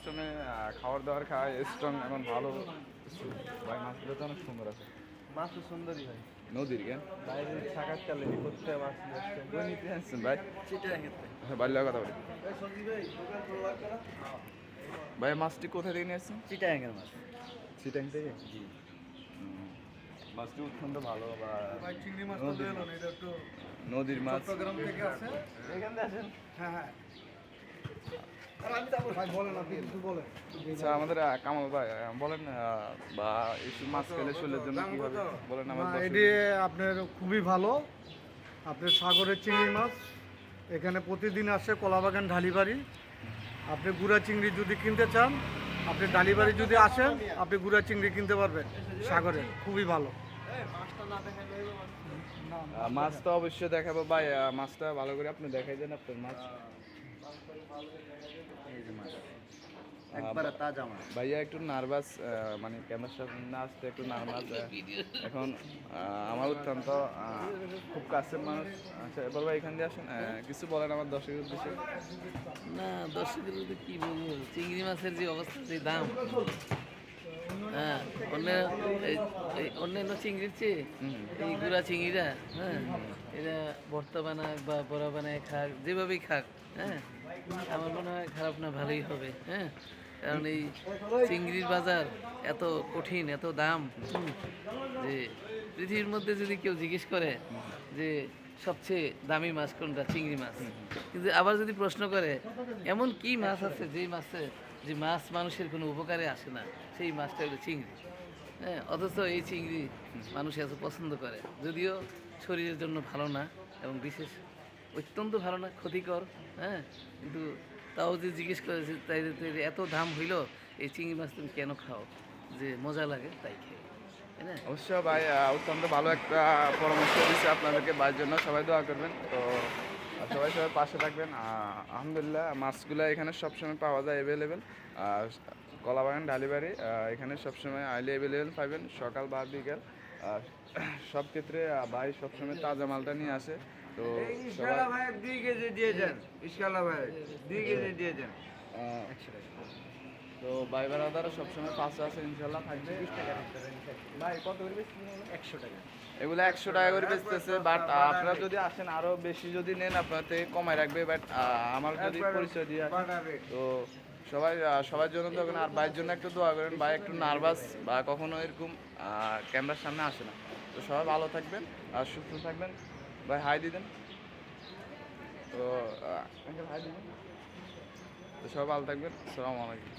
সবসময় খাবার দাবার খায় স্ট্রং এখন ভালো। ভাই মাছগুলো তো অনেক সুন্দর আছে। মাছ তো সুন্দরই ভাই। নদীর কেন বাইরে থাকার কালে করতে মাছ নিয়ে আসছে। নিতে আসছেন ভাই? চিটাগাং এতে। হ্যাঁ, বাল্য কথা বলি ভাই, মাছটি কোথা থেকে নিয়ে আসছেন? চিটাগাংয়ের মাছ। চিটাং থেকে? জি। মাছটি অত্যন্ত ভালো বা ভাই চিংড়ি মাছ তো এলো না, এটা একটু নদীর মাছ। চট্টগ্রাম থেকে আছে। এখান থেকে আসেন। হ্যাঁ হ্যাঁ। ভাই বলেন, আপনি কিছু বলেন। আচ্ছা আমাদের কামাল ভাই বলেন বা এই মাছ খেলে শরীরের জন্য কি হবে বলেন না, আমাদের এটি আপনার খুবই ভালো। আপনার সাগরের চিংড়ি মাছ এখানে প্রতিদিন আসে কলাবাগান ঢালিবাড়ি। আপনি গুড়া চিংড়ি যদি কিনতে চান, আপনি ঢালিবাড়ি যদি আসেন, আপনি গুড়া চিংড়ি কিনতে পারবেন সাগরে, খুবই ভালো। মাছ তো অবশ্যই দেখাবো ভাই, মাছটা ভালো করে আপনি দেখাই দেন আপনার মাছ। এই যে মাছ। একবারে তাজা মাছ। ভাইয়া একটু নার্ভাস, মানে ক্যামেরার সামনে আসতে একটু নার্ভাস এখন। আমার অত্যন্ত খুব কাছের মানুষ। আচ্ছা এবার ভাই এখান দিয়ে আসেন, কিছু বলেন আমার দর্শকের উদ্দেশ্যে। না, দর্শকের মধ্যে কি বলবো, চিংড়ি মাছের যে অবস্থা, যে দাম, হ্যাঁ, অন্যান্য চিংড়ির চেয়ে এই গুড়া চিংড়িরা, হ্যাঁ, এরা ভর্তা বানাক বা বড়া বানায় খাক, যেভাবেই খাক, হ্যাঁ, আমার মনে হয় খারাপ না, ভালোই হবে, হ্যাঁ। কারণ এই চিংড়ির বাজার এত কঠিন, এত দাম, যে পৃথিবীর মধ্যে যদি কেউ জিজ্ঞেস করে যে সবচেয়ে দামি মাছ কোনটা, চিংড়ি মাছ, কিন্তু আবার যদি প্রশ্ন করে এমন কি মাছ আছে যে মাছ মানুষের কোনো উপকারে আসে না, সেই মাছটা হলো চিংড়ি, হ্যাঁ। অথচ এই চিংড়ি মানুষ এত পছন্দ করে, যদিও শরীরের জন্য ভালো না এবং বিশেষ অত্যন্ত ভালো না, ক্ষতিকর, হ্যাঁ। কিন্তু তাও যে জিজ্ঞেস করে যে তাই এত দাম হইলো, এই চিংড়ি মাছ তুমি কেন খাও, যে মজা লাগে তাই খাই, তাই না? অবশ্য ভাই অত্যন্ত ভালো একটা পরামর্শ দিচ্ছে আপনাদেরকে, ভাইয়ের জন্য সবাই দোয়া করবেন। তো সবাই পাশে থাকবেন। আলহামদুলিল্লাহ মাছগুলো এখানে সবসময় পাওয়া যায় অ্যাভেলেবেল। কলাবাগান ডালিবাড়ি এখানে সবসময় আইলে অ্যাভেলেবেল পাবেন, সকাল বা বিকেল। সব ক্ষেত্রে ভাই সবসময় তাজা মালটা নিয়ে আসে। তো ইশকালা ভাই 2 কেজি দিয়ে দেন। ইশকালা ভাই 2 কেজি দিয়ে দেন। তো ভাই বেড়াদারা সবসময় পাশে আছে, ইনশাল্লাহ থাকবে। ভাই কত করে বেচছেন? 100 টাকা। এগুলো 100 টাকা করে বেচতেছে, বাট আপনারা যদি আসেন আরো বেশি যদি নেন আপনার থেকে কমায় রাখবে। বাট আমার যদি পরিচয় দিয়ে আসেন, তো সবার জন্য তো আর ভাইয়ের জন্য একটু দোয়া করেন। ভাই একটু নার্ভাস বা কখনো এরকম ক্যামেরার সামনে আসে না। তো সবাই ভালো থাকবেন আর সুস্থ থাকবেন। ভাই হাই দিবেন। তো হাই দিবেন। তো সবাই ভালো থাকবেন। আসসালামু আলাইকুম।